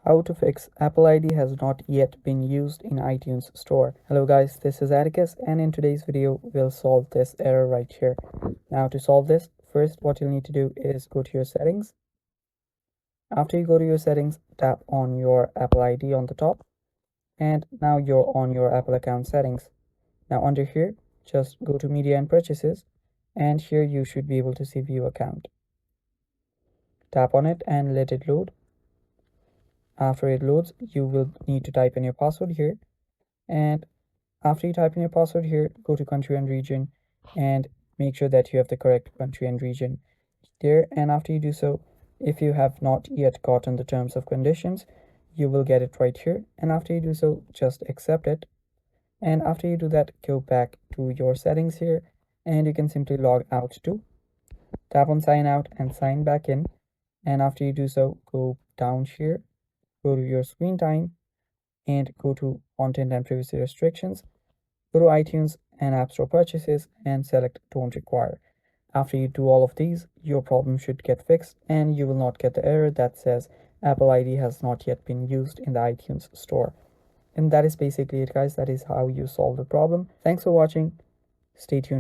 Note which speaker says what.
Speaker 1: How to fix Apple ID has not yet been used in iTunes Store. Hello guys, this is Atticus, and in today's video we'll solve this error right here. Now to solve this, first what you'll need to do is go to your settings. After you go to your settings, tap on your Apple ID on the top, and now you're on your Apple account settings. Now under here, just go to media and purchases, and here you should be able to see view account. Tap on it and let it load. After it loads, you will need to type in your password here, and after you type in your password here, go to country and region and make sure that you have the correct country and region there. And after you do so, if you have not yet gotten the terms of conditions, you will get it right here. And after you do so, just accept it. And after you do that, go back to your settings here, and you can simply log out too. Tap on sign out and sign back in. And after you do so, go down here, go to your screen time, and go to content and privacy restrictions. Go to iTunes and App Store purchases and select don't require. After you do all of these, your problem should get fixed and you will not get the error that says Apple ID has not yet been used in the iTunes Store. And that is basically it, guys. That is how you solve the problem. Thanks for watching. Stay tuned.